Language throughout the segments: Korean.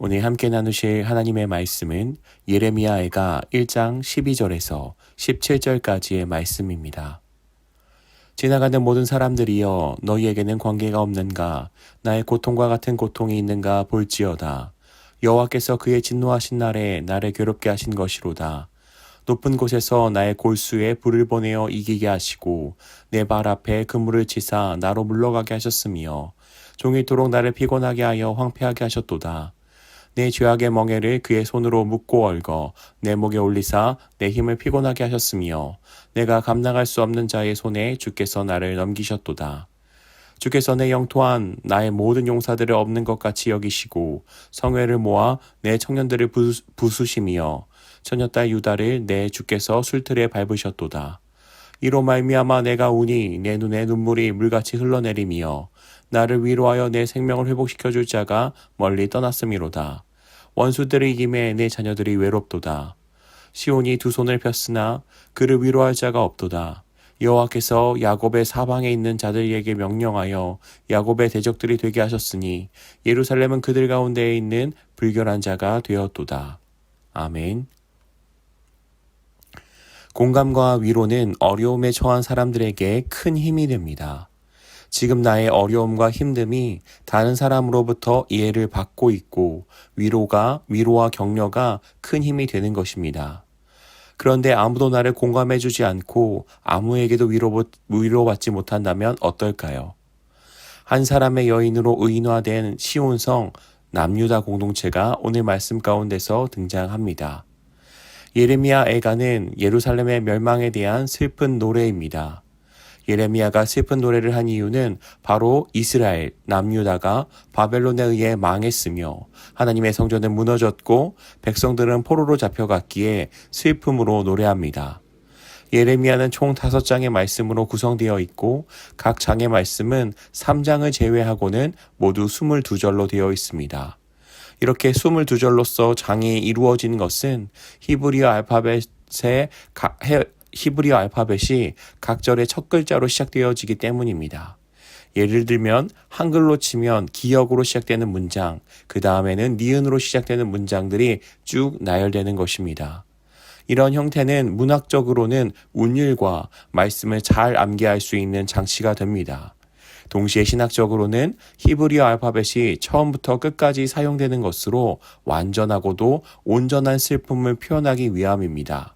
오늘 함께 나누실 하나님의 말씀은 예레미야애가 1장 12절에서 17절까지의 말씀입니다. 지나가는 모든 사람들이여 너희에게는 관계가 없는가? 나의 고통과 같은 고통이 있는가 볼지어다. 여호와께서 그의 진노하신 날에 나를 괴롭게 하신 것이로다. 높은 곳에서 나의 골수에 불을 보내어 이기게 하시고 내 발 앞에 그물을 치사 나로 물러가게 하셨으며 종일토록 나를 피곤하게 하여 황폐하게 하셨도다. 내 죄악의 멍에를 그의 손으로 묶고 얽어 내 목에 올리사 내 힘을 피곤하게 하셨으며 내가 감당할 수 없는 자의 손에 주께서 나를 넘기셨도다. 주께서 내 영토한 나의 모든 용사들을 없는 것 같이 여기시고 성회를 모아 내 청년들을 부수시며 처녀딸 유다를 내 주께서 술틀에 밟으셨도다. 이로 말미암아 내가 우니 내 눈에 눈물이 물같이 흘러내리며 나를 위로하여 내 생명을 회복시켜 줄 자가 멀리 떠났음이로다. 원수들의 이김에 내 자녀들이 외롭도다. 시온이 두 손을 폈으나 그를 위로할 자가 없도다. 여호와께서 야곱의 사방에 있는 자들에게 명령하여 야곱의 대적들이 되게 하셨으니 예루살렘은 그들 가운데에 있는 불결한 자가 되었도다. 아멘. 공감과 위로는 어려움에 처한 사람들에게 큰 힘이 됩니다. 지금 나의 어려움과 힘듦이 다른 사람으로부터 이해를 받고 있고 위로와 격려가 큰 힘이 되는 것입니다. 그런데 아무도 나를 공감해주지 않고 아무에게도 위로받지 못한다면 어떨까요? 한 사람의 여인으로 의인화된 시온성 남유다 공동체가 오늘 말씀 가운데서 등장합니다. 예레미야 애가는 예루살렘의 멸망에 대한 슬픈 노래입니다. 예레미야가 슬픈 노래를 한 이유는 바로 이스라엘, 남유다가 바벨론에 의해 망했으며 하나님의 성전은 무너졌고 백성들은 포로로 잡혀갔기에 슬픔으로 노래합니다. 예레미야는 총 5장의 말씀으로 구성되어 있고 각 장의 말씀은 3장을 제외하고는 모두 22절로 되어 있습니다. 이렇게 22절로서 장이 이루어진 것은 히브리어 알파벳이 각 절의 첫 글자로 시작되어지기 때문입니다. 예를 들면 한글로 치면 기역으로 시작되는 문장, 그 다음에는 니은으로 시작되는 문장들이 쭉 나열되는 것입니다. 이런 형태는 문학적으로는 운율과 말씀을 잘 암기할 수 있는 장치가 됩니다. 동시에 신학적으로는 히브리어 알파벳이 처음부터 끝까지 사용되는 것으로 완전하고도 온전한 슬픔을 표현하기 위함입니다.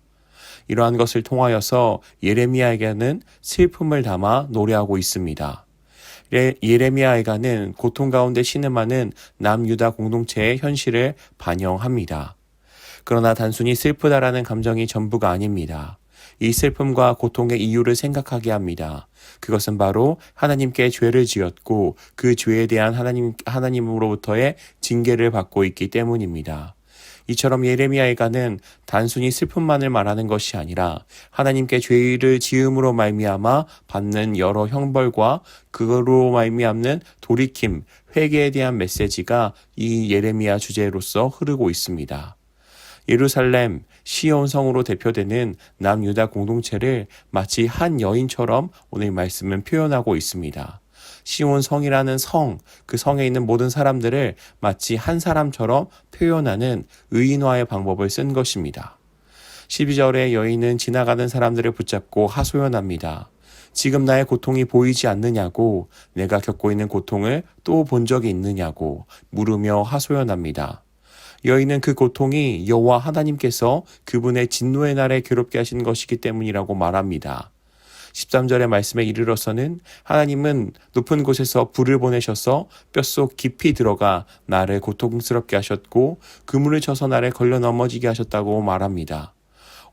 이러한 것을 통하여서 예레미야에게는 슬픔을 담아 노래하고 있습니다. 예레미야에게는 고통 가운데 신음하는 남유다 공동체의 현실을 반영합니다. 그러나 단순히 슬프다라는 감정이 전부가 아닙니다. 이 슬픔과 고통의 이유를 생각하게 합니다. 그것은 바로 하나님께 죄를 지었고 그 죄에 대한 하나님으로부터의 징계를 받고 있기 때문입니다. 이처럼 예레미야에게는 단순히 슬픔만을 말하는 것이 아니라 하나님께 죄를 지음으로 말미암아 받는 여러 형벌과 그거로 말미암는 돌이킴, 회개에 대한 메시지가 이 예레미야 주제로서 흐르고 있습니다. 예루살렘, 시온 성으로 대표되는 남유다 공동체를 마치 한 여인처럼 오늘 말씀은 표현하고 있습니다. 시온 성이라는 성, 그 성에 있는 모든 사람들을 마치 한 사람처럼 표현하는 의인화의 방법을 쓴 것입니다. 12절에 여인은 지나가는 사람들을 붙잡고 하소연합니다. 지금 나의 고통이 보이지 않느냐고, 내가 겪고 있는 고통을 또 본 적이 있느냐고 물으며 하소연합니다. 여인은 그 고통이 여호와 하나님께서 그분의 진노의 날에 괴롭게 하신 것이기 때문이라고 말합니다. 13절의 말씀에 이르러서는 하나님은 높은 곳에서 불을 보내셔서 뼛속 깊이 들어가 나를 고통스럽게 하셨고 그물을 쳐서 나를 걸려 넘어지게 하셨다고 말합니다.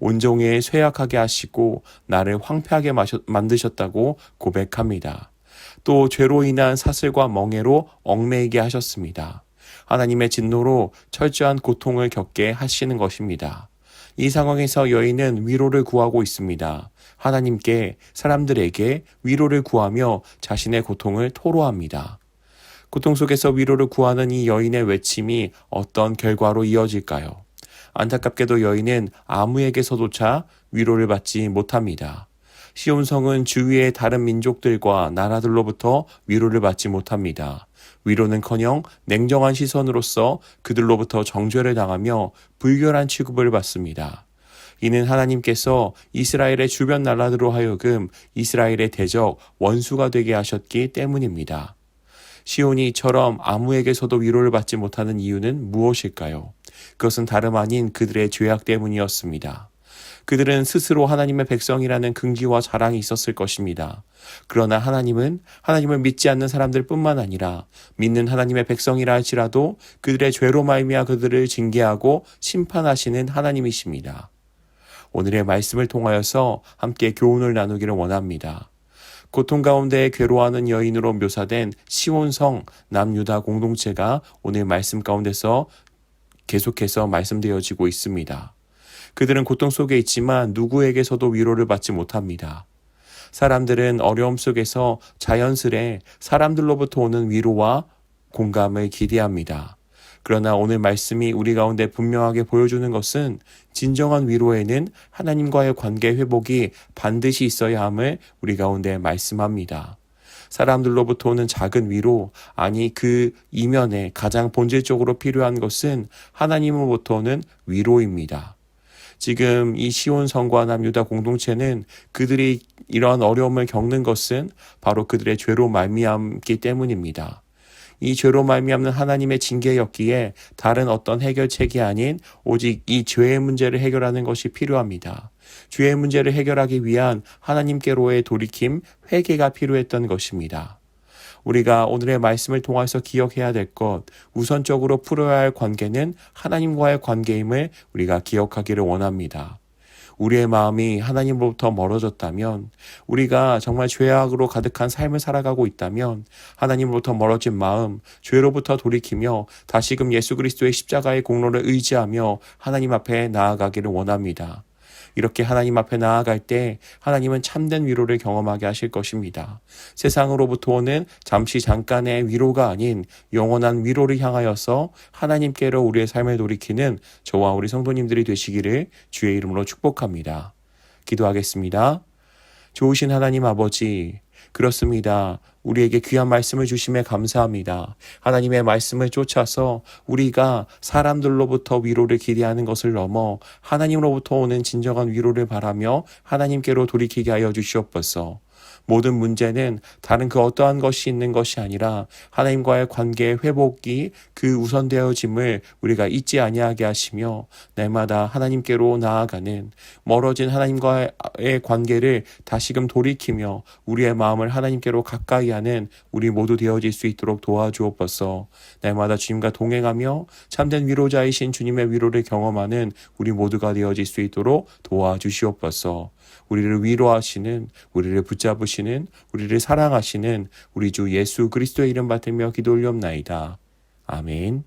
온종일 쇠약하게 하시고 나를 황폐하게 만드셨다고 고백합니다. 또 죄로 인한 사슬과 멍에로 얽매이게 하셨습니다. 하나님의 진노로 철저한 고통을 겪게 하시는 것입니다. 이 상황에서 여인은 위로를 구하고 있습니다. 하나님께, 사람들에게 위로를 구하며 자신의 고통을 토로합니다. 고통 속에서 위로를 구하는 이 여인의 외침이 어떤 결과로 이어질까요? 안타깝게도 여인은 아무에게서조차 위로를 받지 못합니다. 시온성은 주위의 다른 민족들과 나라들로부터 위로를 받지 못합니다. 위로는커녕 냉정한 시선으로서 그들로부터 정죄를 당하며 불결한 취급을 받습니다. 이는 하나님께서 이스라엘의 주변 나라들로 하여금 이스라엘의 대적 원수가 되게 하셨기 때문입니다. 시온이 이처럼 아무에게서도 위로를 받지 못하는 이유는 무엇일까요? 그것은 다름 아닌 그들의 죄악 때문이었습니다. 그들은 스스로 하나님의 백성이라는 긍지와 자랑이 있었을 것입니다. 그러나 하나님을 믿지 않는 사람들뿐만 아니라 믿는 하나님의 백성이라 할지라도 그들의 죄로 말미암아 그들을 징계하고 심판하시는 하나님이십니다. 오늘의 말씀을 통하여서 함께 교훈을 나누기를 원합니다. 고통 가운데 괴로워하는 여인으로 묘사된 시온성 남유다 공동체가 오늘 말씀 가운데서 계속해서 말씀되어지고 있습니다. 그들은 고통 속에 있지만 누구에게서도 위로를 받지 못합니다. 사람들은 어려움 속에서 자연스레 사람들로부터 오는 위로와 공감을 기대합니다. 그러나 오늘 말씀이 우리 가운데 분명하게 보여주는 것은 진정한 위로에는 하나님과의 관계 회복이 반드시 있어야 함을 우리 가운데 말씀합니다. 사람들로부터 오는 작은 위로, 아니 그 이면에 가장 본질적으로 필요한 것은 하나님으로부터 오는 위로입니다. 지금 이 시온 성과 남유다 공동체는 그들이 이러한 어려움을 겪는 것은 바로 그들의 죄로 말미암기 때문입니다. 이 죄로 말미암는 하나님의 징계였기에 다른 어떤 해결책이 아닌 오직 이 죄의 문제를 해결하는 것이 필요합니다. 죄의 문제를 해결하기 위한 하나님께로의 돌이킴, 회개가 필요했던 것입니다. 우리가 오늘의 말씀을 통해서 기억해야 될 것, 우선적으로 풀어야 할 관계는 하나님과의 관계임을 우리가 기억하기를 원합니다. 우리의 마음이 하나님으로부터 멀어졌다면, 우리가 정말 죄악으로 가득한 삶을 살아가고 있다면 하나님으로부터 멀어진 마음, 죄로부터 돌이키며 다시금 예수 그리스도의 십자가의 공로를 의지하며 하나님 앞에 나아가기를 원합니다. 이렇게 하나님 앞에 나아갈 때 하나님은 참된 위로를 경험하게 하실 것입니다. 세상으로부터 오는 잠깐의 위로가 아닌 영원한 위로를 향하여서 하나님께로 우리의 삶을 돌이키는 저와 우리 성도님들이 되시기를 주의 이름으로 축복합니다. 기도하겠습니다. 좋으신 하나님 아버지, 그렇습니다. 우리에게 귀한 말씀을 주심에 감사합니다. 하나님의 말씀을 쫓아서 우리가 사람들로부터 위로를 기대하는 것을 넘어 하나님으로부터 오는 진정한 위로를 바라며 하나님께로 돌이키게 하여 주시옵소서. 모든 문제는 다른 그 어떠한 것이 있는 것이 아니라 하나님과의 관계의 회복이 그 우선되어짐을 우리가 잊지 아니하게 하시며 날마다 하나님께로 나아가는 멀어진 하나님과의 관계를 다시금 돌이키며 우리의 마음을 하나님께로 가까이 하는 우리 모두 되어질 수 있도록 도와주옵소서. 날마다 주님과 동행하며 참된 위로자이신 주님의 위로를 경험하는 우리 모두가 되어질 수 있도록 도와주시옵소서. 우리를 위로하시는, 우리를 붙잡으시는, 우리를 사랑하시는 우리 주 예수 그리스도의 이름 받들며 기도 올리옵나이다. 아멘.